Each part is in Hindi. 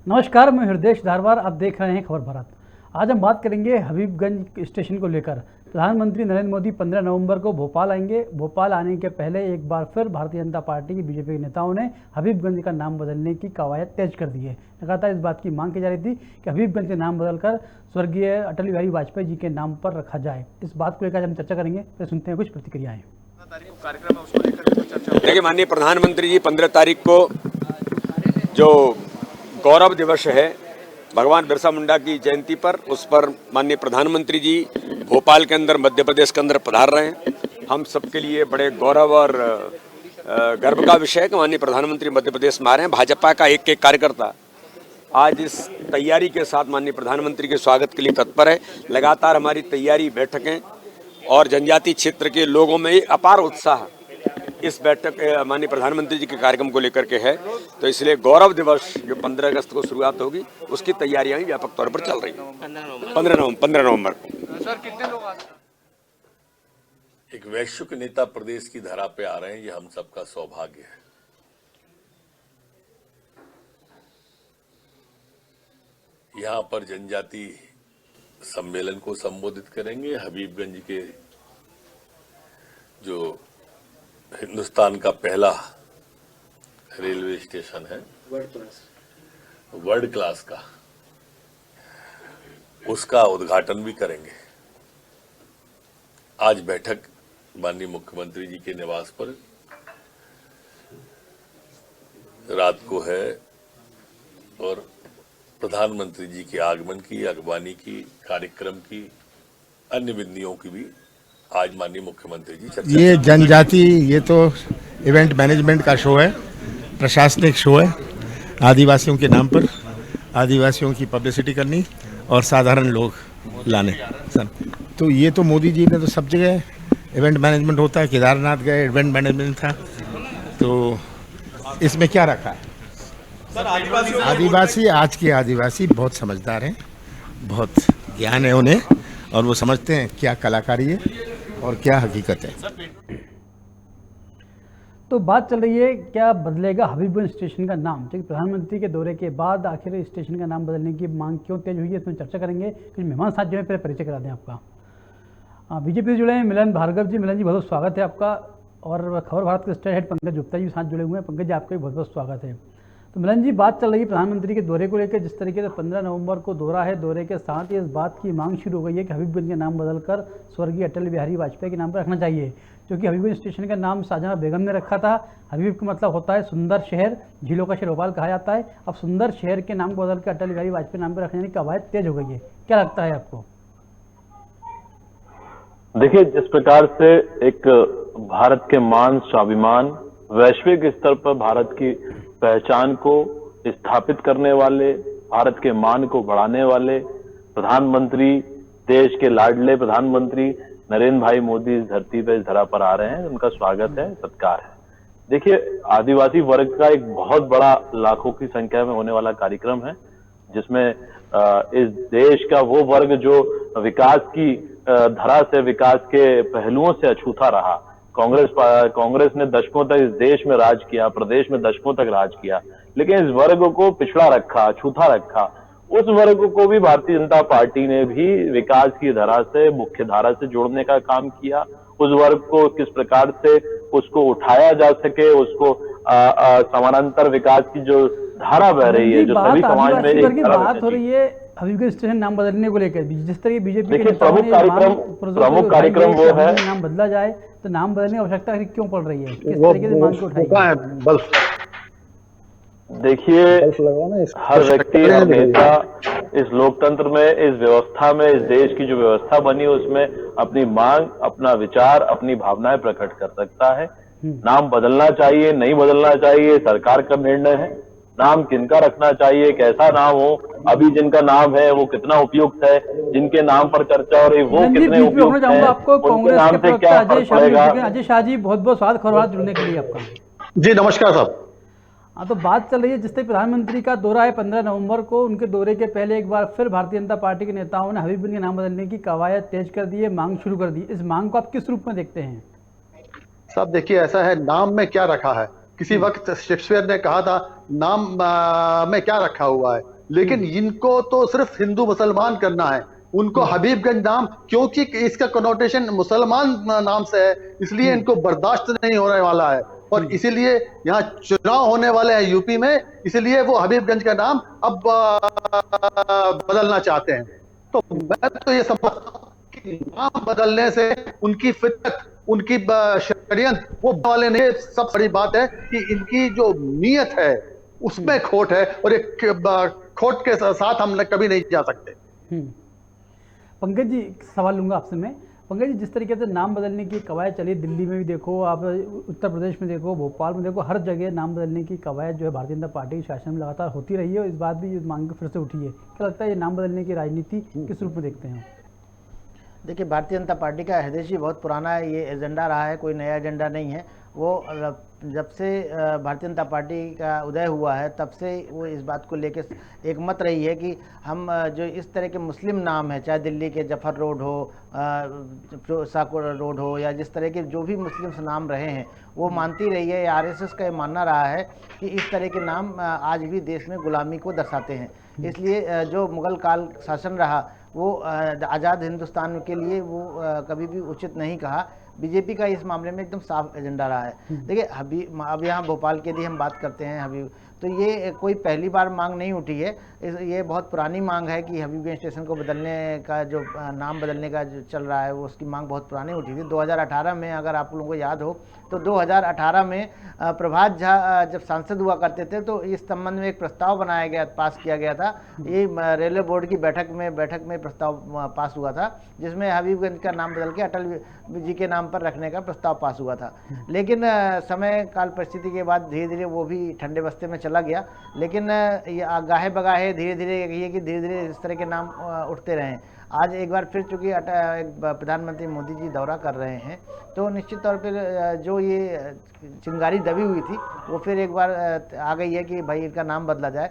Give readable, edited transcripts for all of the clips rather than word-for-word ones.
नमस्कार, मैं हृदय धारवार। आप देख रहे हैं खबर भारत। आज हम बात करेंगे हबीबगंज स्टेशन को लेकर। प्रधानमंत्री नरेंद्र मोदी 15 नवंबर को भोपाल आएंगे। भोपाल आने के पहले एक बार फिर भारतीय जनता पार्टी की बीजेपी के नेताओं ने हबीबगंज का नाम बदलने की कवायद तेज कर दी है। लगातार इस बात की मांग की जा रही थी कि हबीबगंज का नाम बदलकर स्वर्गीय अटल बिहारी वाजपेयी जी के नाम पर रखा जाए। इस बात को लेकर हम चर्चा करेंगे। फिर सुनते हैं कुछ प्रतिक्रियाएं। देखिए, माननीय प्रधानमंत्री जी 15 तारीख को जो गौरव दिवस है भगवान बिरसा मुंडा की जयंती पर, उस पर माननीय प्रधानमंत्री जी भोपाल के अंदर मध्य प्रदेश के अंदर पधार रहे हैं। हम सबके लिए बड़े गौरव और गर्व का विषय है कि माननीय प्रधानमंत्री मध्य प्रदेश में आ रहे हैं। भाजपा का एक एक कार्यकर्ता आज इस तैयारी के साथ माननीय प्रधानमंत्री के स्वागत के लिए तत्पर है। लगातार हमारी तैयारी, बैठकें और जनजातीय क्षेत्र के लोगों में अपार उत्साह इस बैठक माननीय प्रधानमंत्री जी के कार्यक्रम को लेकर के है। तो इसलिए गौरव दिवस जो 15 अगस्त को शुरुआत होगी, उसकी तैयारियां व्यापक तौर पर चल रही हैं। 15 नवंबर को। सर, कितने लोग एक वैश्विक नेता प्रदेश की धरा पे आ रहे हैं, ये हम सबका सौभाग्य है। यहां पर जनजाति सम्मेलन को संबोधित करेंगे। हबीबगंज के जो हिंदुस्तान का पहला रेलवे स्टेशन है, वर्ल्ड क्लास का, उसका उद्घाटन भी करेंगे। आज बैठक माननीय मुख्यमंत्री जी के निवास पर रात को है और प्रधानमंत्री जी के आगमन की, अगवानी की, कार्यक्रम की, अन्य विधियों की भी आज माननीय मुख्यमंत्री जी चर्चा। ये जनजाति, ये तो इवेंट मैनेजमेंट का शो है, प्रशासनिक शो है। आदिवासियों के नाम पर आदिवासियों की पब्लिसिटी करनी और साधारण लोग लाने सर। तो ये तो मोदी जी ने तो सब जगह इवेंट मैनेजमेंट होता है। केदारनाथ गए, इवेंट मैनेजमेंट था। तो इसमें क्या रखा है सर? आदिवासी, आज के आदिवासी बहुत समझदार हैं, बहुत ज्ञान है उन्हें, और वो समझते हैं क्या कलाकारी है और क्या हकीकत है। तो बात चल रही है, क्या बदलेगा हबीबगंज स्टेशन का नाम? क्योंकि प्रधानमंत्री के दौरे के बाद आखिर इस स्टेशन का नाम बदलने की मांग क्यों तेज हुई है, इसमें चर्चा करेंगे। कुछ मेहमान साथ जो है, पहले परिचय करा दें आपका। बीजेपी से जुड़े हैं मिलन भार्गव जी। मिलन जी, बहुत स्वागत है आपका। और खबर भारत के स्टेट हेड पंकज गुप्ता जी साथ जुड़े हुए हैं। पंकज जी, आपका भी बहुत बहुत स्वागत है। तो मिलन जी, बात चल रही है प्रधानमंत्री के दौरे को लेकर। जिस तरीके से 15 नवंबर को दौरा है, दौरे के साथ ही इस बात की मांग शुरू हो गई है कि हबीबगंज का नाम बदलकर स्वर्गीय अटल बिहारी वाजपेयी के नाम पर रखना चाहिए। क्योंकि हबीबगंज स्टेशन का नाम शाहजहां बेगम ने रखा था। हबीब का मतलब होता है सुंदर शहर, झीलों का शहर भोपाल कहा जाता है। अब सुंदर शहर के नाम को बदल के अटल बिहारी वाजपेयी नाम पर रखने की कवायद तेज हो गई है। क्या लगता है आपको? देखिए, जिस प्रकार से एक भारत के मान, स्वाभिमान, वैश्विक स्तर पर भारत की पहचान को स्थापित करने वाले, भारत के मान को बढ़ाने वाले प्रधानमंत्री, देश के लाडले प्रधानमंत्री नरेंद्र भाई मोदी इस धरती पर, इस धरा पर आ रहे हैं, उनका स्वागत है, सत्कार है। देखिए, आदिवासी वर्ग का एक बहुत बड़ा, लाखों की संख्या में होने वाला कार्यक्रम है, जिसमें इस देश का वो वर्ग जो विकास की धरा से, विकास के पहलुओं से अछूता रहा। कांग्रेस ने दशकों तक इस देश में राज किया, प्रदेश में दशकों तक राज किया, लेकिन इस वर्ग को पिछड़ा रखा, अछूता रखा। उस वर्ग को भी भारतीय जनता पार्टी ने भी विकास की धारा से, मुख्य धारा से जोड़ने का काम किया। उस वर्ग को किस प्रकार से उसको उठाया जा सके, उसको समानांतर विकास की जो धारा बह रही है, जो सभी समाज में एक बात हो रही है हबीबगंज स्टेशन नाम बदलने को लेकर। जिस तरह बीजेपी के प्रमुख कार्यक्रम वो है, नाम बदला जाए, तो नाम बदलने की आवश्यकता क्यों पड़ रही है? किस तरीके से मांग को उठाई? देखिए, हर व्यक्ति, हर नेता इस लोकतंत्र में, इस व्यवस्था में, इस देश की जो व्यवस्था बनी उसमें अपनी मांग, अपना विचार, अपनी भावनाएं प्रकट कर सकता है। नाम बदलना चाहिए, नहीं बदलना चाहिए, सरकार का निर्णय है। नाम किनका रखना चाहिए, कैसा नाम हो, अभी जिनका नाम है वो कितना उपयुक्त है, जिनके नाम पर चर्चा हो रही वो कितने उपयुक्त है, उनके नाम से क्या फर्क पड़ेगा। अजय शाह जी, बहुत बहुत स्वागत खबर जुड़ने के लिए आपका। जी नमस्कार साहब। हाँ, तो बात चल रही है, जिस तरह प्रधानमंत्री का दौरा है 15 नवंबर को, उनके दौरे के पहले एक बार फिर भारतीय जनता पार्टी के नेताओं ने हबीबगंज के नाम बदलने की कवायद तेज कर दी है, मांग शुरू कर दी। इस मांग को आप किस रूप में देखते हैं? साहब देखिए, ऐसा है, नाम में क्या रखा है। किसी वक्त शेक्सपियर ने कहा था, नाम में क्या रखा हुआ है, लेकिन इनको तो सिर्फ हिंदू मुसलमान करना है। उनको हबीबगंज नाम, क्योंकि इसका कनोटेशन मुसलमान नाम से है, इसलिए इनको बर्दाश्त नहीं होने वाला है। और इसीलिए यहाँ चुनाव होने वाले हैं यूपी में, इसलिए वो हबीबगंज का नाम अब बदलना चाहते हैं। तो मैं तो ये समझता हूं कि नाम बदलने से उनकी फितरत, उनकी षड्यंत्र वो वाले ने, सब बड़ी बात है कि इनकी जो नीयत है उसमें खोट है, और एक खोट के साथ हम कभी नहीं जा सकते। पंकज जी, सवाल लूंगा आपसे मैं। पंकज जी, जिस तरीके से नाम बदलने की कवायद चली, दिल्ली में भी देखो आप, उत्तर प्रदेश में देखो, भोपाल में देखो, हर जगह नाम बदलने की कवायद जो है भारतीय जनता पार्टी के शासन में लगातार होती रही है, और इस बात भी इस मांग फिर से उठी है। क्या लगता है ये नाम बदलने की राजनीति किस रूप में देखते हैं? देखिए, भारतीय जनता पार्टी का हृदय बहुत पुराना है, ये एजेंडा रहा है, कोई नया एजेंडा नहीं है। वो जब से भारतीय जनता पार्टी का उदय हुआ है तब से वो इस बात को लेकर एक मत रही है कि हम जो इस तरह के मुस्लिम नाम है, चाहे दिल्ली के जफर रोड हो, साकुर रोड हो, या जिस तरह के जो भी मुस्लिम नाम रहे हैं, वो मानती रही है। आरएसएस का ये मानना रहा है कि इस तरह के नाम आज भी देश में गुलामी को दर्शाते हैं। इसलिए जो मुगल काल शासन रहा वो आज़ाद हिंदुस्तान के लिए वो कभी भी उचित नहीं कहा। बीजेपी का इस मामले में एकदम साफ एजेंडा रहा है। देखिए, अब यहाँ भोपाल के लिए हम बात करते हैं हबीब, तो ये कोई पहली बार मांग नहीं उठी है, ये बहुत पुरानी मांग है कि हबीबगंज स्टेशन को बदलने का, जो नाम बदलने का जो चल रहा है, वो उसकी मांग बहुत पुरानी उठी थी। 2018 में, अगर आप लोगों को याद हो तो 2018 में प्रभात झा जब सांसद हुआ करते थे तो इस संबंध में एक प्रस्ताव बनाया गया, पास किया गया था। ये रेलवे बोर्ड की बैठक में प्रस्ताव पास हुआ था, जिसमें हबीबगंज का नाम बदल के अटल जी के नाम पर रखने का प्रस्ताव पास हुआ था। लेकिन समय काल परिस्थिति के बाद धीरे धीरे वो भी ठंडे बस्ते में चला गया। लेकिन ये गाहे बगाहे धीरे धीरे इस तरह के नाम उठते रहे। आज एक बार फिर चूंकि प्रधानमंत्री मोदी जी दौरा कर रहे हैं, तो निश्चित तौर पर जो ये चिंगारी दबी हुई थी वो फिर एक बार आ गई है कि भाई इनका नाम बदला जाए।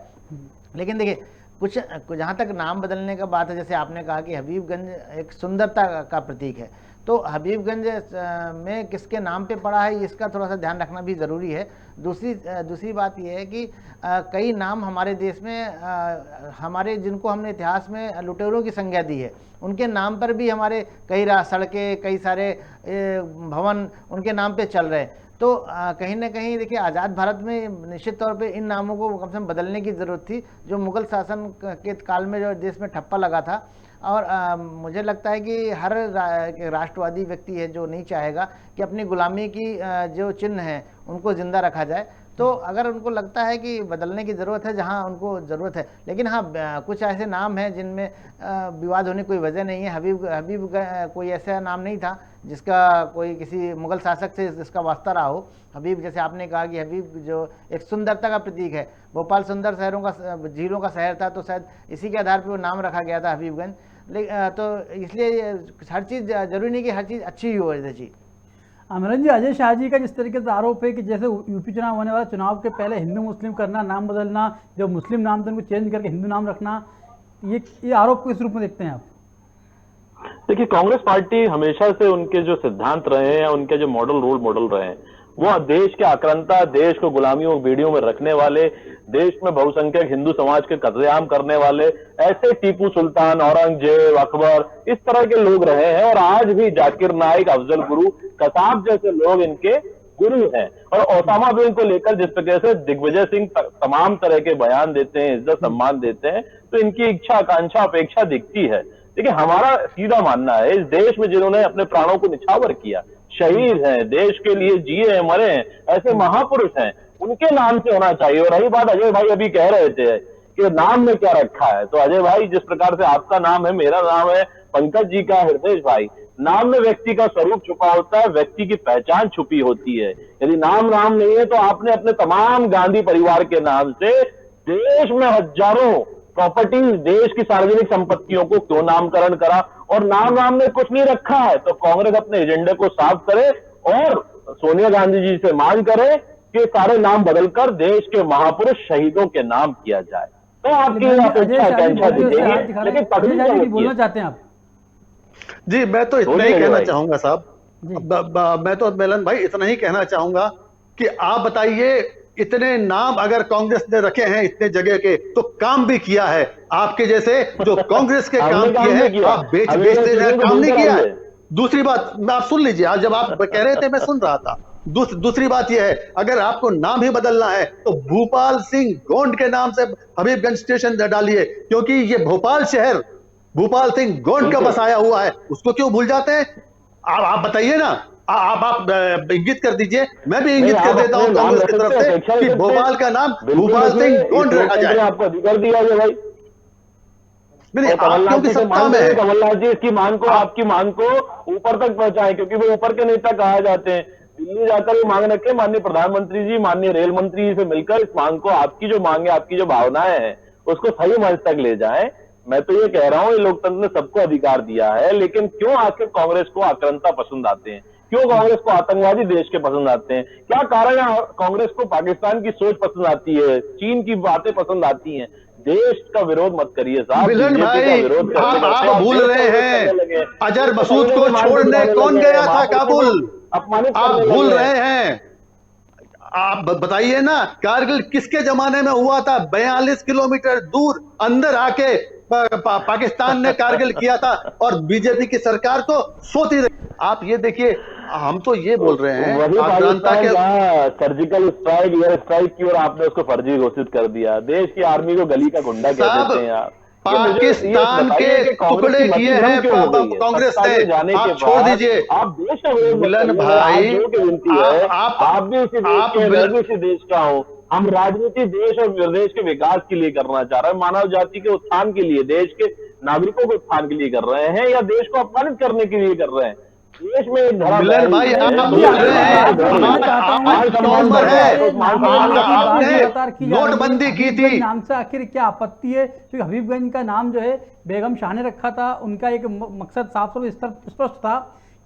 लेकिन देखिए, कुछ जहाँ तक नाम बदलने का बात है, जैसे आपने कहा कि हबीबगंज एक सुंदरता का प्रतीक है, तो हबीबगंज में किसके नाम पे पड़ा है इसका थोड़ा सा ध्यान रखना भी ज़रूरी है। दूसरी बात यह है कि कई नाम हमारे देश में हमारे जिनको हमने इतिहास में लुटेरों की संज्ञा दी है, उनके नाम पर भी हमारे कई सड़कें, कई सारे भवन उनके नाम पे चल रहे हैं। तो कहीं ना कहीं देखिए, आज़ाद भारत में निश्चित तौर पे इन नामों को कम से कम बदलने की ज़रूरत थी, जो मुगल शासन के काल में जो देश में ठप्पा लगा था। और मुझे लगता है कि हर राष्ट्रवादी व्यक्ति है जो नहीं चाहेगा कि अपनी गुलामी की जो चिन्ह हैं उनको ज़िंदा रखा जाए। तो अगर उनको लगता है कि बदलने की ज़रूरत है, जहां उनको ज़रूरत है, लेकिन हाँ, कुछ ऐसे नाम हैं जिनमें विवाद होने की कोई वजह नहीं है। हबीब कोई ऐसा नाम नहीं था जिसका कोई किसी मुगल शासक से जिसका वास्ता रहा हो। हबीब, जैसे आपने कहा कि हबीब जो एक सुंदरता का प्रतीक है, भोपाल सुंदर शहरों का, झीलों का शहर था, तो शायद इसी के आधार पर वो नाम रखा गया था हबीबगंज। तो इसलिए हर चीज़ जरूरी नहीं कि हर चीज़ अच्छी ही हो। जी अमरन जी, अजय शाह जी का जिस तरीके से आरोप है कि जैसे यूपी चुनाव होने वाला, चुनाव के पहले हिंदू मुस्लिम करना, नाम बदलना, जो मुस्लिम नाम थे उनको चेंज करके हिंदू नाम रखना, ये आरोप को इस रूप में देखते हैं आप? देखिए, कांग्रेस पार्टी हमेशा से उनके जो सिद्धांत रहे हैं, उनके जो रोल मॉडल रहे हैं, वो देश के आक्रांता, देश को गुलामियों बेड़ियों में रखने वाले, देश में बहुसंख्यक हिंदू समाज के कत्लेआम करने वाले ऐसे टीपू सुल्तान, औरंगजेब, अकबर, इस तरह के लोग रहे हैं। और आज भी जाकिर नाइक, अफजल गुरु, कसाब जैसे लोग इनके गुरु हैं। और ओसामा बिन को लेकर जिस तरह से दिग्विजय सिंह तमाम तरह के बयान देते हैं, इज्जत सम्मान देते हैं, तो इनकी इच्छा, आकांक्षा, अपेक्षा दिखती है। देखिए, हमारा सीधा मानना है, इस देश में जिन्होंने अपने प्राणों को निछावर किया, शहीद हैं, देश के लिए जिए हैं, मरे हैं, ऐसे महापुरुष हैं, उनके नाम से होना चाहिए। और रही बात, अजय भाई अभी कह रहे थे कि नाम में क्या रखा है, तो अजय भाई, जिस प्रकार से आपका नाम है, मेरा नाम है, पंकज जी का हृदय भाई, नाम में व्यक्ति का स्वरूप छुपा होता है, व्यक्ति की पहचान छुपी होती है। यदि नाम नहीं है तो आपने अपने तमाम गांधी परिवार के नाम से देश में हजारों प्रॉपर्टीज, देश की सार्वजनिक संपत्तियों को क्यों नामकरण करा? और नाम में कुछ नहीं रखा है, तो कांग्रेस अपने एजेंडे को साफ करे और सोनिया गांधी जी से मांग करे कि सारे नाम बदलकर देश के महापुरुष शहीदों के नाम किया जाए। तो आपकी अपेक्षा, आकांक्षा दिखेगी, लेकिन तकनीक बोलना चाहते हैं आप? जी, मैं तो इतना ही कहना चाहूंगा साहब, मैं तो मिलन भाई इतना ही कहना चाहूंगा कि आप बताइए, इतने नाम अगर कांग्रेस ने रखे हैं इतने जगह के, तो काम भी किया है। आपके जैसे जो कांग्रेस के काम किए हैं, आप बेचते हैं, काम नहीं किया है। दूसरी बात, आप सुन लीजिए, आज जब आप कह रहे थे मैं सुन रहा था। दूसरी बात यह है, अगर आपको नाम ही बदलना है तो भूपाल सिंह गोंड के नाम से हबीबगंज स्टेशन डालिए, क्योंकि ये भोपाल शहर भूपाल सिंह गोंड का बसाया हुआ है, उसको क्यों भूल जाते हैं? आप बताइए ना, आप इंगित कर दीजिए, मैं भी इंगित कर देता हूं कांग्रेस की तरफ से कि भोपाल का नाम भूपाल सिंह गोंड रखा जाए। आपको अधिकार दिया है भाई, नहीं, आप क्योंकि सत्ता में है। कमलनाथ जी इसकी मांग को, आपकी मांग को ऊपर तक पहुंचाएं, क्योंकि वो ऊपर के नेता कहा जाते हैं। दिल्ली जाकर ये मांग रखे, माननीय प्रधानमंत्री जी, माननीय रेल मंत्री जी से मिलकर इस मांग को, आपकी जो मांग है, आपकी जो भावनाएं हैं, उसको सही मंच तक ले जाएं। मैं तो ये कह रहा हूं, ये लोकतंत्र ने सबको अधिकार दिया है, लेकिन क्यों आखिर कांग्रेस को आक्रांता पसंद आते हैं? क्यों कांग्रेस को आतंकवादी देश के पसंद आते हैं? क्या कारण है कांग्रेस को पाकिस्तान की सोच पसंद आती है, चीन की बातें पसंद आती हैं? देश का विरोध मत करिए साहब, मिलन भाई, आप भूल रहे हैं अजहर मसूद को छोड़ने कौन गया था काबुल? आप भूल रहे हैं। आप बताइए ना, कारगिल किसके जमाने में हुआ था? 42 किलोमीटर दूर अंदर आके पाकिस्तान ने कारगिल किया था, और बीजेपी की सरकार तो सोती रही। आप ये देखिए, हम तो ये बोल रहे हैं सर्जिकल स्ट्राइक, एयर स्ट्राइक की, और आपने उसको फर्जी घोषित कर दिया। देश की आर्मी को गली का गुंडा कह देते हैं आप। पाकिस्तान के टुकड़े किए हैं कांग्रेस ने, आप छोड़ दीजिए। आप देश का विरोध मिलन भाई, आप भी इसी देश का हो। हम राजनीति देश और प्रदेश के विकास के लिए करना चाह रहे हैं, मानव जाति के उत्थान के लिए, देश के नागरिकों के उत्थान के लिए कर रहे हैं, या देश को अपमानित करने के लिए कर रहे हैं? देश में एक मिलन भाई, आप बोल रहे हैं आपने नोटबंदी की थी, नाम से आखिर क्या आपत्ति है? क्योंकि हबीबगंज का नाम जो है बेगम शाह ने रखा था, उनका एक मकसद साफ स्पष्ट था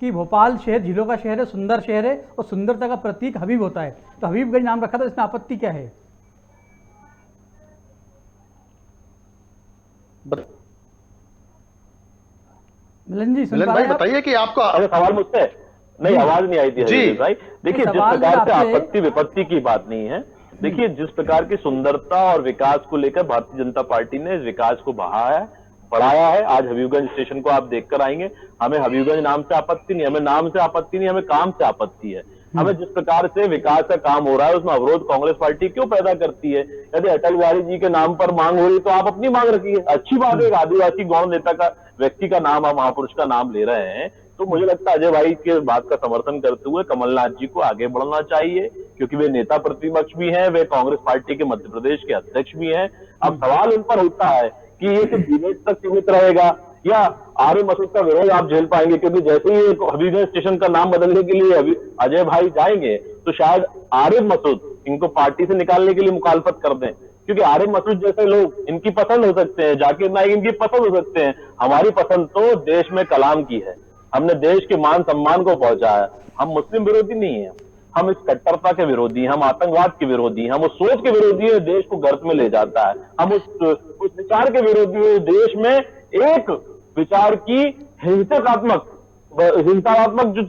कि भोपाल शहर झीलों का शहर है, सुंदर शहर है, और सुंदरता का प्रतीक हबीब होता है, तो हबीबगंज नाम रखा था, इसमें आपत्ति क्या है? मिलन भाई बताइए कि आपका सवाल मुझसे नहीं, आवाज नहीं आई थी जी भाई। देखिए, जिस प्रकार से आपत्ति विपत्ति की बात नहीं है, देखिए जिस प्रकार की सुंदरता और विकास को लेकर भारतीय जनता पार्टी ने इस विकास को बढ़ाया है। आज हबीबगंज स्टेशन को आप देखकर आएंगे, हमें हबीबगंज नाम से आपत्ति नहीं, हमें नाम से आपत्ति नहीं, हमें काम से आपत्ति है। हमें जिस प्रकार से विकास का काम हो रहा है उसमें अवरोध कांग्रेस पार्टी क्यों पैदा करती है? यदि अटल बिहारी जी के नाम पर मांग हो रही तो आप अपनी मांग रखिए, अच्छी बात है। एक आदिवासी गौण नेता का, व्यक्ति का नाम, आप महापुरुष का नाम ले रहे हैं, तो मुझे लगता है अजय भाई के बात का समर्थन करते हुए कमलनाथ जी को आगे बढ़ना चाहिए, क्योंकि वे नेता प्रतिपक्ष भी हैं, वे कांग्रेस पार्टी के मध्य प्रदेश के अध्यक्ष भी हैं। अब सवाल उन पर उठता है कि ये सिर्फ डिबेट तक सीमित रहेगा या आरिफ मसूद का विरोध आप झेल पाएंगे? क्योंकि जैसे ही हबीबगंज स्टेशन का नाम बदलने के लिए अजय भाई जाएंगे तो शायद आरिफ मसूद इनको पार्टी से निकालने के लिए मुखालफत कर दें, क्योंकि आरिफ मसूद जैसे लोग इनकी पसंद हो सकते हैं, जाकिर नाइक इनकी पसंद हो सकते हैं। हमारी पसंद तो देश में कलाम की है, हमने देश के मान सम्मान को पहुंचाया। हम मुस्लिम विरोधी नहीं है, हम इस कट्टरता के विरोधी, हम आतंकवाद के विरोधी, हम उस सोच के विरोधी है देश को गर्त में ले जाता है। हम उस विचार के विरोधी है देश में एक विचार की हिंसात्मक जो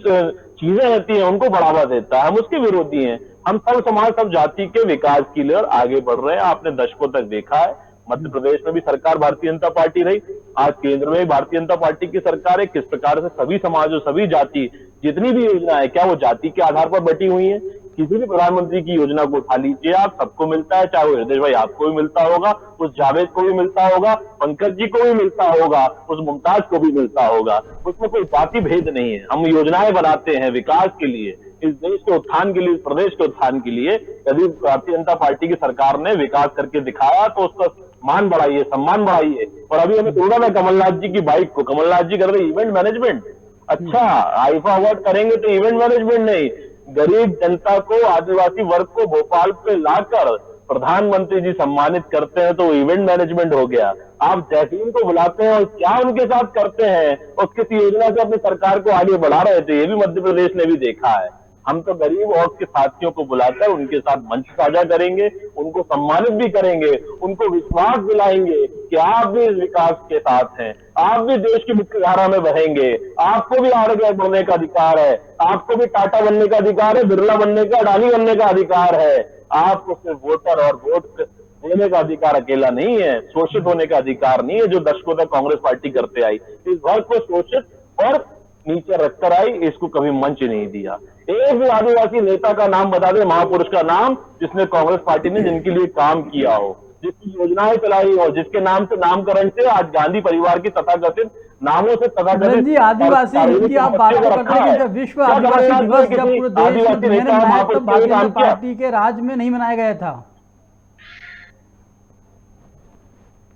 चीजें रहती हैं उनको बढ़ावा देता है, हम उसके विरोधी हैं। हम सब समाज, सब जाति के विकास के लिए आगे बढ़ रहे हैं। आपने दशकों तक देखा है, मध्य प्रदेश में भी सरकार भारतीय जनता पार्टी रही, आज केंद्र में भी भारतीय जनता पार्टी की सरकार है। किस प्रकार से सभी समाजों, सभी जाति, जितनी भी योजना है, क्या वो जाति के आधार पर बटी हुई है? किसी भी प्रधानमंत्री की योजना को उठा लीजिए आप, सबको मिलता है, चाहे वो हृदय भाई आपको भी मिलता होगा, उस जावेद को भी मिलता होगा, पंकज जी को भी मिलता होगा, उस मुमताज को भी मिलता होगा। उसमें कोई जाति भेद नहीं है। हम योजनाएं बनाते हैं विकास के लिए, इस देश के उत्थान के लिए, इस प्रदेश के उत्थान के लिए। यदि भारतीय जनता पार्टी की सरकार ने विकास करके दिखाया तो उसका मान बढ़ाइए, सम्मान बढ़ाइए। और अभी हमें सुना है कमलनाथ जी की बाइक को, कमलनाथ जी कर रहे इवेंट मैनेजमेंट। अच्छा, आईफा अवार्ड करेंगे तो इवेंट मैनेजमेंट नहीं, गरीब जनता को, आदिवासी वर्ग को भोपाल पे लाकर प्रधानमंत्री जी सम्मानित करते हैं तो इवेंट मैनेजमेंट हो गया। आप जैसे उनको बुलाते हैं और क्या उनके साथ करते हैं, और किसी योजना से अपनी सरकार को आगे बढ़ा रहे थे, ये भी मध्य प्रदेश ने भी देखा है। हम तो गरीब और उसके साथियों को बुलाकर उनके साथ मंच साझा करेंगे, उनको सम्मानित भी करेंगे, उनको विश्वास दिलाएंगे कि आप भी इस विकास के साथ हैं, आप भी देश की मुख्यधारा में बहेंगे, आपको भी आगे बढ़ने का अधिकार है, आपको भी टाटा बनने का अधिकार है, बिरला बनने का, अडानी बनने का अधिकार है। आपको सिर्फ वोटर और वोट देने का अधिकार अकेला नहीं है, शोषित होने का अधिकार नहीं है, जो दशकों तक कांग्रेस पार्टी करते आई। इस वर्ग को शोषित और नीचे रखकर आई, इसको कभी मंच नहीं दिया। एक भी आदिवासी नेता का नाम बता दे, महापुरुष का नाम, जिसने कांग्रेस पार्टी ने जिनके लिए काम किया हो, जिसकी योजनाएं चलाई हो, जिसके नाम से नामकरण से आज गांधी परिवार की तथाकथित नामों से तथाकथित जी आदिवासी की आप बात तो करते हैं कि जब विश्व आदिवासी दिवस जब पूरे देश में दुनिया ने मनाया तो भारतीय जनता पार्टी के राज में नहीं मनाया गया था।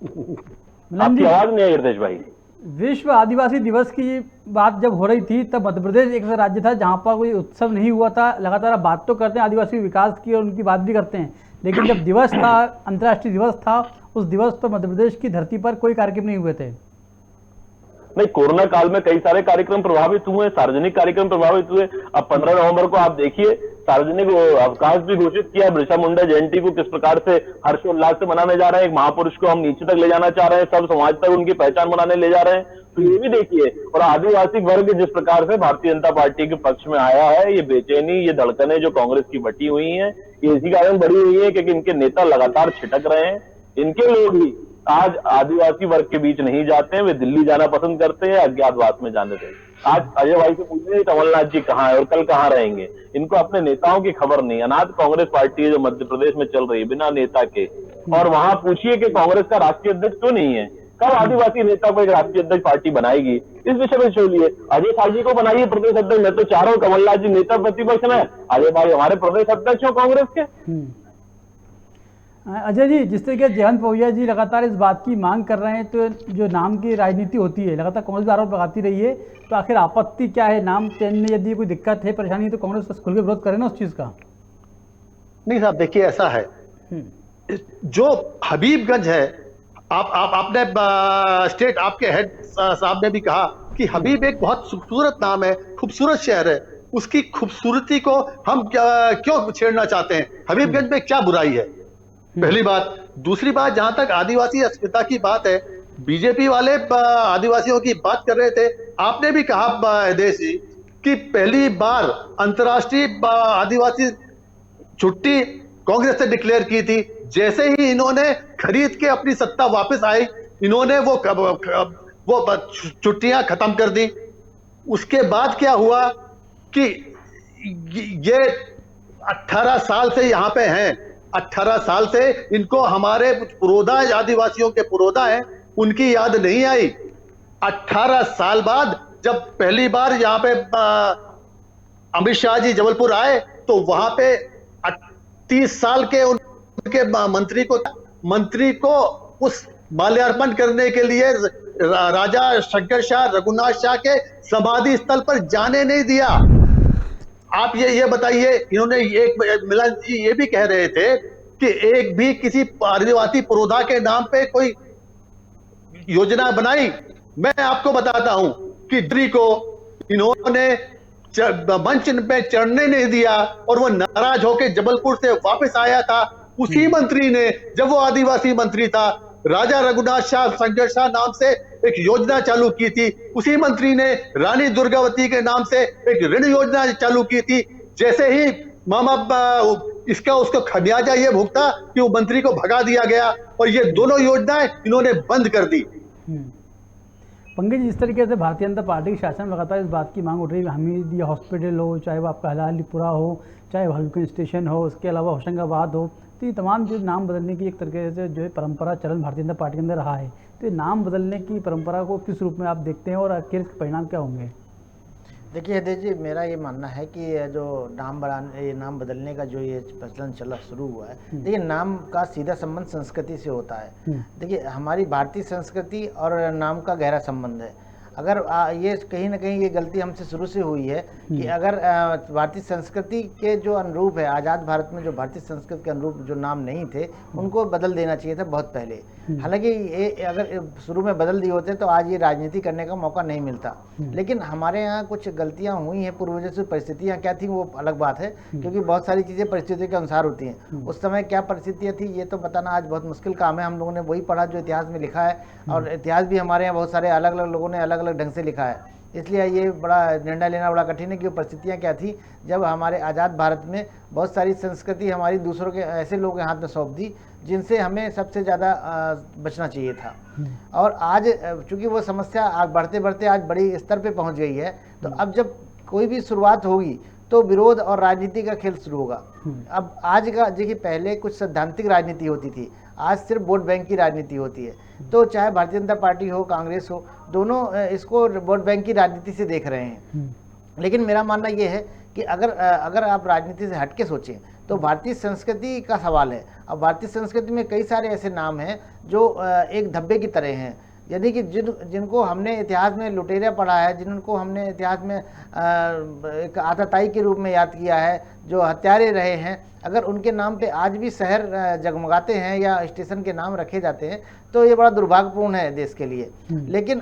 आपकी आवाज नहीं आई हृदय भाई। विश्व आदिवासी दिवस की बात जब हो रही थी तब मध्य प्रदेश एक ऐसा राज्य था जहां पर कोई उत्सव नहीं हुआ था। लगातार आप बात तो करते हैं आदिवासी विकास की और उनकी बात भी करते हैं, लेकिन जब दिवस था, अंतर्राष्ट्रीय दिवस था, उस दिवस पर मध्य प्रदेश की धरती पर कोई कार्यक्रम नहीं हुए थे। नहीं, कोरोना काल में कई सारे कार्यक्रम प्रभावित हुए, सार्वजनिक कार्यक्रम प्रभावित हुए। अब 15 नवंबर को आप देखिए, सार्वजनिक अवकाश भी घोषित किया। बिरसा मुंडा जयंती को किस प्रकार से हर्षोल्लास से मनाने जा रहे हैं, एक महापुरुष को हम नीचे तक ले जाना चाह रहे हैं, सब समाज तक उनकी पहचान बनाने ले जा रहे हैं। तो ये भी देखिए, और आदिवासी वर्ग जिस प्रकार से भारतीय जनता पार्टी के पक्ष में आया है, ये बेचैनी, ये धड़कनें जो कांग्रेस की बटी हुई है, ये इसी कारण बढ़ी हुई है क्योंकि इनके नेता लगातार छिटक रहे हैं। इनके लोग ही आज आदिवासी वर्ग के बीच नहीं जाते हैं, वे दिल्ली जाना पसंद करते हैं, अज्ञातवास में जाने देते। आज अजय भाई से पूछिए कमलनाथ जी कहाँ है और कल कहाँ रहेंगे, इनको अपने नेताओं की खबर नहीं। अनाथ कांग्रेस पार्टी है जो मध्य प्रदेश में चल रही है बिना नेता के, और वहां पूछिए कि कांग्रेस का राष्ट्रीय अध्यक्ष क्यों नहीं है, कब आदिवासी नेता को एक राष्ट्रीय अध्यक्ष पार्टी बनाएगी, इस विषय में छोड़िए। अजय शाह जी को बनाइए प्रदेश अध्यक्ष, मैं तो चाह रहा हूँ कमलनाथ जी नेता प्रतिपक्ष में, अजय भाई हमारे प्रदेश अध्यक्ष हो कांग्रेस के। अजय जी, जिस तरीके जयंत पौया जी लगातार इस बात की मांग कर रहे हैं, तो जो नाम की राजनीति होती है लगातार कांग्रेस आरोप लगाती रही है, तो आखिर आपत्ति क्या है? नाम चयन में यदि कोई दिक्कत है, परेशानी है, तो कांग्रेस खुल के विरोध करे ना उस चीज का। नहीं साहब, देखिए ऐसा है, जो हबीबगंज है, आपने स्टेट आपके हेड साहब ने भी कहा कि हबीब एक बहुत खूबसूरत नाम है, खूबसूरत शहर है, उसकी खूबसूरती को हम क्यों छेड़ना चाहते हैं? हबीबगंज में क्या बुराई है? पहली बात। दूसरी बात, जहां तक आदिवासी अस्मिता की बात है, बीजेपी वाले आदिवासियों की बात कर रहे थे, आपने भी कहा हृदय जी कि पहली बार अंतर्राष्ट्रीय आदिवासी छुट्टी कांग्रेस ने डिक्लेयर की थी। जैसे ही इन्होंने खरीद के अपनी सत्ता वापस आई, इन्होंने वो छुट्टियां खत्म कर दी। उसके बाद क्या हुआ कि ये 18 साल से यहां पे हैं, 18 साल से इनको हमारे पुरोधा आदिवासियों के पुरोधा हैं, उनकी याद नहीं आई। 18 साल बाद जब पहली बार यहाँ पे अमित शाह जी जबलपुर आए, तो वहां पे 30 साल के उनके मंत्री को उस माल्यार्पण करने के लिए राजा शंकर शाह रघुनाथ शाह के समाधि स्थल पर जाने नहीं दिया। आप ये बताइए, इन्होंने एक मिलन जी ये भी कह रहे थे कि एक भी किसी आदिवासी पुरोधा के नाम पे कोई योजना बनाई। मैं आपको बताता हूं कि ड्री को इन्होंने मंच पे चढ़ने नहीं दिया और वो नाराज होकर जबलपुर से वापस आया था। उसी मंत्री ने, जब वो आदिवासी मंत्री था, राजा रघुनाथ शाह शंकर शाह नाम से एक योजना चालू की थी। उसी मंत्री ने रानी दुर्गावती के नाम से एक ऋण योजना चालू की थी। जैसे ही मामा उसको खमियाजा ये भुगता कि वो मंत्री को भगा दिया गया और ये दोनों योजनाएं इन्होंने बंद कर दी। पंकज, जिस तरीके से भारतीय जनता पार्टी के शासन में लगातार इस बात की मांग उठ रही है, हमीदिया हॉस्पिटल हो, चाहे वो आपका हलालीपुरा हो, चाहे हबीबगंज स्टेशन हो, उसके अलावा होशंगाबाद हो, तो ये तमाम जो नाम बदलने की एक तरीके से जो है परंपरा चलन भारतीय जनता पार्टी के अंदर रहा है, तो ये नाम बदलने की परंपरा को किस रूप में आप देखते हैं और आखिर इसके परिणाम क्या होंगे? देखिए हृदय जी, मेरा ये मानना है कि ये जो नाम बदलने का जो ये प्रचलन चला शुरू हुआ है, देखिए नाम का सीधा संबंध संस्कृति से होता है। देखिए हमारी भारतीय संस्कृति और नाम का गहरा संबंध है। अगर ये कहीं ना कहीं ये गलती हमसे शुरू से हुई है कि अगर भारतीय संस्कृति के जो अनुरूप है, आज़ाद भारत में जो भारतीय संस्कृति के अनुरूप जो नाम नहीं थे उनको बदल देना चाहिए था बहुत पहले। हालांकि ये अगर शुरू में बदल दिए होते तो आज ये राजनीति करने का मौका नहीं मिलता। लेकिन हमारे यहाँ कुछ गलतियाँ हुई हैं पूर्वजों से। परिस्थितियाँ क्या थी वो अलग बात है, क्योंकि बहुत सारी चीज़ें परिस्थितियों के अनुसार होती हैं। उस समय क्या परिस्थितियाँ थी ये तो बताना आज बहुत मुश्किल काम है। हम लोगों ने वही पढ़ा जो इतिहास में लिखा है, और इतिहास भी हमारे यहाँ बहुत सारे अलग अलग लोगों ने अलग अलग ढंग से लिखा है। इसलिए ये बड़ा निर्णय लेना बड़ा कठिन है कि वो परिस्थितियाँ क्या थी जब हमारे आज़ाद भारत में बहुत सारी संस्कृति हमारी दूसरों के ऐसे लोगों के हाथ में सौंप दी जिनसे हमें सबसे ज़्यादा बचना चाहिए था। और आज चूँकि वो समस्या बढ़ते बढ़ते आज बड़ी स्तर पे पहुँच गई है, तो अब जब कोई भी शुरुआत होगी तो विरोध और राजनीति का खेल शुरू होगा। अब आज का देखिए, पहले कुछ सैद्धांतिक राजनीति होती थी, आज सिर्फ वोट बैंक की राजनीति होती है। तो चाहे भारतीय जनता पार्टी हो, कांग्रेस हो, दोनों इसको वोट बैंक की राजनीति से देख रहे हैं। लेकिन मेरा मानना ये है कि अगर आप राजनीति से हटके सोचें तो भारतीय संस्कृति का सवाल है। अब भारतीय संस्कृति में कई सारे ऐसे नाम हैं जो एक धब्बे की तरह हैं, यानी कि जिनको हमने इतिहास में लुटेरा पढ़ा है, जिनको हमने इतिहास में एक आतताई के रूप में याद किया है, जो हत्यारे रहे हैं, अगर उनके नाम पे आज भी शहर जगमगाते हैं या स्टेशन के नाम रखे जाते हैं तो ये बड़ा दुर्भाग्यपूर्ण है देश के लिए। लेकिन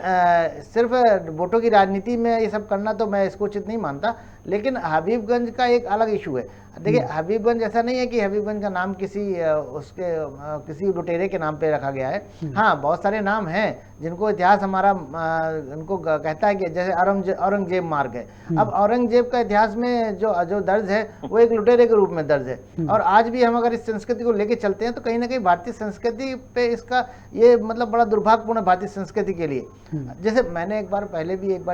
सिर्फ वोटों की राजनीति में ये सब करना तो मैं इसको उचित नहीं मानता। लेकिन हबीबगंज का एक अलग इशू है। देखिए, हबीबगंज ऐसा नहीं है कि हबीबगंज का नाम किसी लुटेरे के नाम पे रखा गया है। हाँ, बहुत सारे नाम हैं जिनको इतिहास हमारा उनको कहता है कि जैसे औरंगजेब मार्ग है। अब औरंगजेब का इतिहास में जो दर्ज है वो एक लुटेरे के रूप में दर्ज है। और आज भी हम अगर इस संस्कृति को लेके चलते हैं तो कहीं ना कहीं भारतीय संस्कृति पे इसका ये मतलब बड़ा दुर्भाग्यपूर्ण है भारतीय संस्कृति के लिए। जैसे मैंने एक बार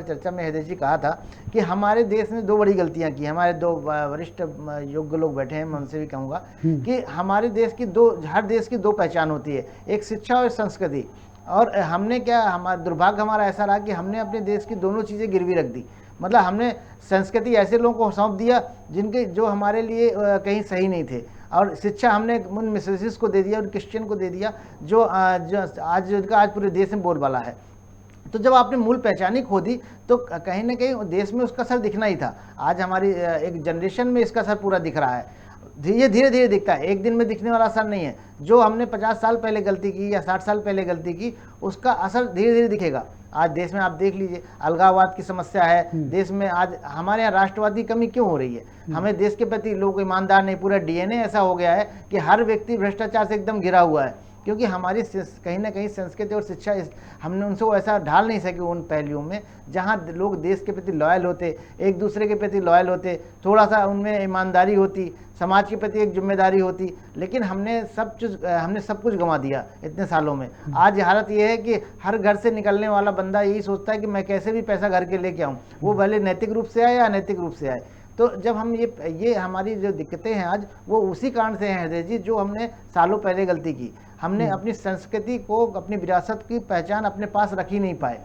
चर्चा में हृदय जी कहा था कि हमारे देश ने दो बड़ी गलतियां की। हमारे दो वरिष्ठ योग्य लोग बैठे हैं, मैं उनसे भी कहूँगा कि हमारे देश की हर देश की दो पहचान होती है, एक शिक्षा और संस्कृति। और हमने दुर्भाग्य हमारा ऐसा रहा कि हमने अपने देश की दोनों चीज़ें गिरवी रख दी। मतलब हमने संस्कृति ऐसे लोगों को सौंप दिया जो हमारे लिए कहीं सही नहीं थे, और शिक्षा हमने उन मिशनरीज को दे दिया, उन क्रिश्चियन को दे दिया जो आज पूरे देश में बोलबाला है। तो जब आपने मूल पहचान ही खो दी तो कहीं ना कहीं देश में उसका असर दिखना ही था। आज हमारी एक जनरेशन में इसका असर पूरा दिख रहा है, धीरे धीरे दिखता है, एक दिन में दिखने वाला असर नहीं है। जो हमने 50 साल पहले गलती की या 60 साल पहले गलती की, उसका असर धीरे धीरे दिखेगा। आज देश में आप देख लीजिए, अलगाववाद की समस्या है देश में। आज हमारे यहाँ राष्ट्रवाद की कमी क्यों हो रही है? हमें देश के प्रति लोग ईमानदार नहीं, पूरा डीएनए ऐसा हो गया है कि हर व्यक्ति भ्रष्टाचार से एकदम घिरा हुआ है, क्योंकि हमारी कहीं ना कहीं संस्कृति और शिक्षा हमने उनसे ऐसा ढाल नहीं सके उन पहलुओं में जहाँ लोग देश के प्रति लॉयल होते, एक दूसरे के प्रति लॉयल होते, थोड़ा सा उनमें ईमानदारी होती, समाज के प्रति एक जिम्मेदारी होती। लेकिन हमने सब कुछ गंवा दिया इतने सालों में। आज हालत ये है कि हर घर से निकलने वाला बंदा यही सोचता है कि मैं कैसे भी पैसा घर के लेके आऊँ, वो भले नैतिक रूप से आए या अनैतिक रूप से आए। तो जब हम ये हमारी जो दिक्कतें हैं आज, वो उसी कारण से हैं हृदय जी, जो हमने सालों पहले गलती की। हमने अपनी संस्कृति को, अपनी विरासत की पहचान अपने पास रख ही नहीं पाए।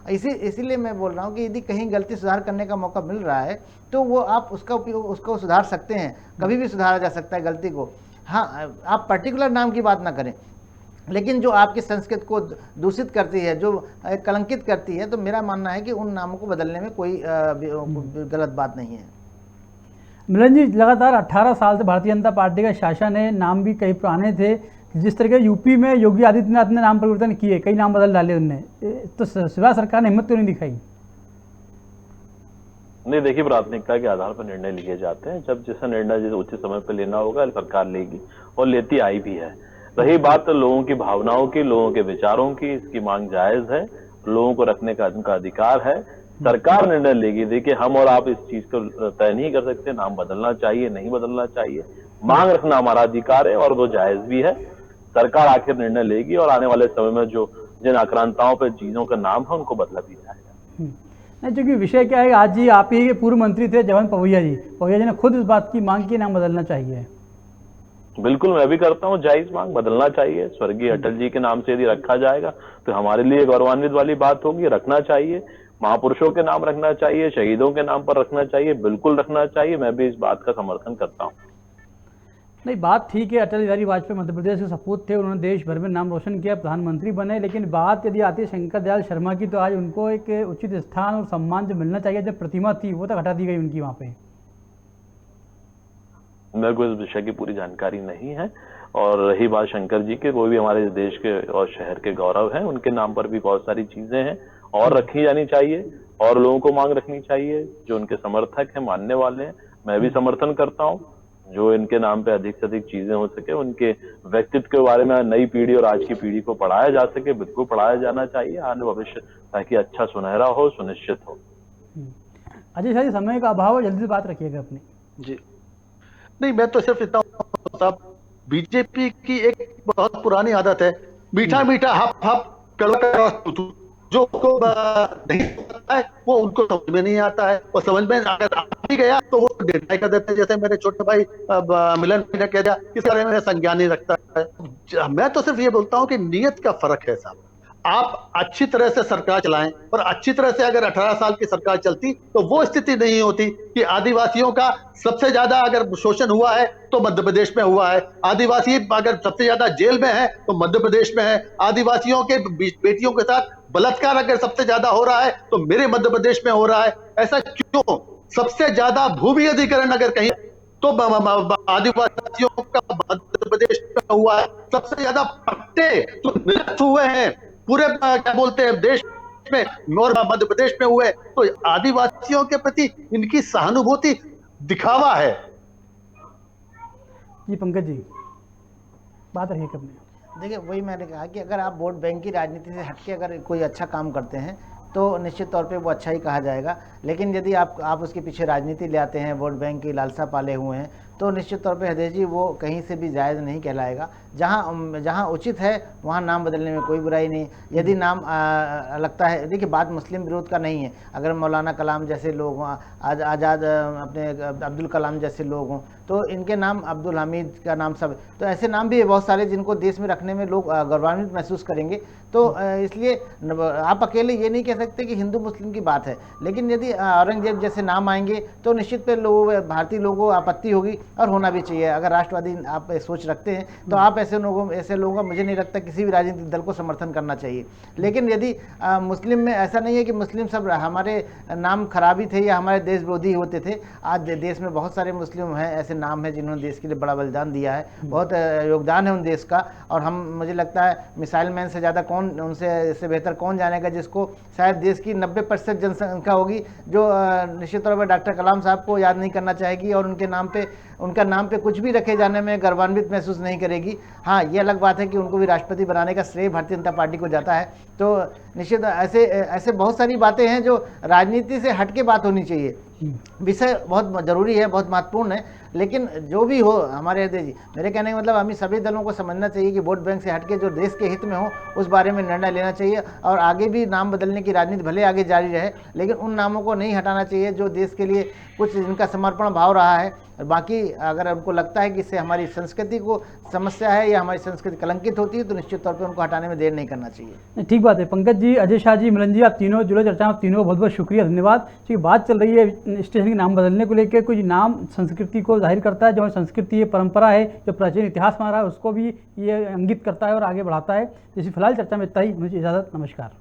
इसीलिए मैं बोल रहा हूँ कि यदि कहीं गलती सुधार करने का मौका मिल रहा है तो वो आप उसको सुधार सकते हैं, कभी भी सुधारा जा सकता है गलती को। हाँ, आप पर्टिकुलर नाम की बात ना करें, लेकिन जो आपकी संस्कृति को दूषित करती है, जो कलंकित करती है, तो मेरा मानना है कि उन नामों को बदलने में कोई गलत बात नहीं है। मिलन जी, लगातार 18 साल से भारतीय जनता पार्टी का शासन है, नाम भी कई पुराने थे। जिस तरह के यूपी में योगी आदित्यनाथ ने नाम परिवर्तन किए, कई नाम बदल डाले उनने, तो शिवराज सरकार ने हिम्मत क्यों नहीं दिखाई? नहीं, देखिए, प्राथमिकता के आधार पर निर्णय लिए जाते हैं। जब जैसा निर्णय जिस उचित समय पर लेना होगा सरकार लेगी, और लेती आई भी है। रही बात लोगों की भावनाओं की, लोगों के विचारों की, इसकी मांग जायज है, लोगों को रखने का उनका अधिकार है, सरकार निर्णय लेगी। देखिए, हम और आप इस चीज को तय नहीं कर सकते, नाम बदलना चाहिए नहीं बदलना चाहिए। मांग रखना हमारा अधिकार है और वो जायज भी है। सरकार आखिर निर्णय लेगी और आने वाले समय में जिन आक्रांताओं पर चीजों का नाम है उनको बदला भी जाएगा। नहीं, क्योंकि विषय क्या है, आज जी आप ही के पूर्व मंत्री थे जयवंत पवैया जी ने खुद इस बात की मांग की, नाम बदलना चाहिए। बिल्कुल, मैं भी करता हूँ, जायज मांग बदलना चाहिए। स्वर्गीय अटल जी के नाम से यदि रखा जाएगा तो हमारे लिए गौरवान्वित वाली बात होगी, रखना चाहिए। महापुरुषों के नाम रखना चाहिए, शहीदों के नाम पर रखना चाहिए, बिल्कुल रखना चाहिए। मैं भी इस बात का समर्थन करता हूँ। नहीं, बात ठीक है, अटल बिहारी वाजपेयी मध्य प्रदेश के सपूत थे, उन्होंने देश भर में नाम रोशन किया, प्रधानमंत्री बने, लेकिन बात यदि आती है शंकर दयाल शर्मा की, तो आज उनको एक उचित स्थान और सम्मान जो मिलना चाहिए, जो प्रतिमा थी वो तक हटा दी गई उनकी वहाँ पे। मेरे को इस विषय की पूरी जानकारी नहीं है। और रही बात शंकर जी के, कोई भी हमारे देश के और शहर के गौरव हैं, उनके नाम पर भी बहुत सारी चीजें हैं और रखी जानी चाहिए, और लोगों को मांग रखनी चाहिए। जो उनके समर्थक हैं, मानने वाले हैं, मैं भी समर्थन करता हूँ। जो इनके नाम पे अधिक से अधिक चीजें हो सके, उनके व्यक्तित्व के बारे में नई पीढ़ी और आज की पीढ़ी को पढ़ाया जा सके, बिल्कुल पढ़ाया जाना चाहिए आने भविष्य, ताकि अच्छा सुनहरा हो, सुनिश्चित हो। अजय शाह जी, समय का अभाव है, जल्दी से बात रखिएगा अपनी। जी नहीं, मैं तो सिर्फ इतना साहब, बीजेपी की एक बहुत पुरानी आदत है, मीठा मीठा हप हप कड़वा, जो उसको नहीं आता है वो उनको समझ में नहीं आता है, और समझ में अगर आ भी गया तो वो डिनाई कर देते हैं। जैसे मेरे छोटे भाई मिलन ने कह दिया, इस बारे में संज्ञान नहीं रखता है। मैं तो सिर्फ ये बोलता हूँ कि नीयत का फर्क है साहब। आप अच्छी तरह से सरकार चलाएं, और अच्छी तरह से अगर 18 साल की सरकार चलती तो वो स्थिति नहीं होती कि आदिवासियों का सबसे ज्यादा अगर शोषण हुआ है तो मध्य प्रदेश में हुआ है, आदिवासी अगर सबसे ज्यादा जेल में है तो मध्य प्रदेश में है, आदिवासियों के बेटियों के साथ बलात्कार अगर सबसे ज्यादा हो रहा है तो मेरे मध्य प्रदेश में हो रहा है। ऐसा क्यों? सबसे ज्यादा भूमि अधिग्रहण अगर कहीं तो आदिवासियों का मध्य प्रदेश में हुआ है, सबसे ज्यादा पट्टे तो निरस्त हुए हैं पूरे क्या बोलते हैं देश में, और मध्य प्रदेश में हुए। तो आदिवासियों के प्रति इनकी सहानुभूति दिखावा है। जी पंकज जी, बात रही कब में। देखिए, वही मैंने कहा कि अगर आप वोट बैंक की राजनीति से हटके अगर कोई अच्छा काम करते हैं तो निश्चित तौर पे वो अच्छा ही कहा जाएगा, लेकिन यदि आप उसके पीछे राजनीति ले आते हैं, वोट बैंक की लालसा पाले हुए हैं, तो निश्चित तौर पे हृदय जी वो कहीं से भी जायज़ नहीं कहलाएगा। जहाँ उचित है वहाँ नाम बदलने में कोई बुराई नहीं। यदि नाम लगता है, देखिए बात मुस्लिम विरोध का नहीं है, अगर मौलाना कलाम जैसे लोग हों, आज़ाद अपने अब्दुल कलाम जैसे लोग हों, तो इनके नाम अब्दुल हमीद का नाम सब, तो ऐसे नाम भी है बहुत सारे जिनको देश में रखने में लोग गौरवान्वित महसूस करेंगे। तो इसलिए आप अकेले ये नहीं कह सकते कि हिंदू मुस्लिम की बात है, लेकिन यदि औरंगजेब जैसे नाम आएंगे तो निश्चित पे लोगों, भारतीय लोगों को आपत्ति होगी, और होना भी चाहिए। अगर राष्ट्रवादी आप सोच रखते हैं तो आप ऐसे लोगों का मुझे नहीं लगता किसी भी राजनीतिक दल को समर्थन करना चाहिए। लेकिन यदि मुस्लिम में ऐसा नहीं है कि मुस्लिम सब हमारे नाम खराबी थे या हमारे देश विरोधी होते थे, आज देश में बहुत सारे मुस्लिम हैं, ऐसे नाम है जिन्होंने देश के लिए बड़ा बलिदान दिया है, बहुत योगदान है उन देश का। और हम, मुझे लगता है मिसाइल मैन से ज़्यादा कौन, उनसे इससे बेहतर कौन जानेगा, जिसको शायद देश की 90% जनसंख्या होगी जो निश्चित तौर पर डॉक्टर कलाम साहब को याद नहीं करना चाहेगी और उनका नाम पे कुछ भी रखे जाने में गर्वान्वित महसूस नहीं करेगी। हाँ, ये अलग बात है कि उनको भी राष्ट्रपति बनाने का श्रेय भारतीय जनता पार्टी को जाता है। तो निश्चित ऐसे बहुत सारी बातें हैं जो राजनीति से हट के बात होनी चाहिए। विषय बहुत जरूरी है, बहुत महत्वपूर्ण है, लेकिन जो भी हो हमारे हृदय जी, मेरे कहने का मतलब हमें सभी दलों को समझना चाहिए कि वोट बैंक से हटके जो देश के हित में हो उस बारे में निर्णय लेना चाहिए, और आगे भी नाम बदलने की राजनीति भले आगे जारी रहे, लेकिन उन नामों को नहीं हटाना चाहिए जो देश के लिए कुछ जिनका समर्पण भाव रहा है। बाकी अगर उनको लगता है कि इससे हमारी संस्कृति को समस्या है या हमारी संस्कृति कलंकित होती है तो निश्चित तौर पर उनको हटाने में देर नहीं करना चाहिए। ठीक बात है। पंकज जी, अजय शाह जी, मिलन जी, आप तीनों जुड़े चर्चा में, आप तीनों को बहुत बहुत शुक्रिया, धन्यवाद। क्योंकि बात चल रही है स्टेशन के नाम बदलने को लेकर, कुछ नाम संस्कृति को जाहिर करता है, जो हमारी संस्कृति है, परंपरा है, जो प्राचीन इतिहास हमारा है, उसको भी ये इंगित करता है और आगे बढ़ाता है। जैसे फिलहाल चर्चा में इतना ही, मुझे इजाज़त, नमस्कार।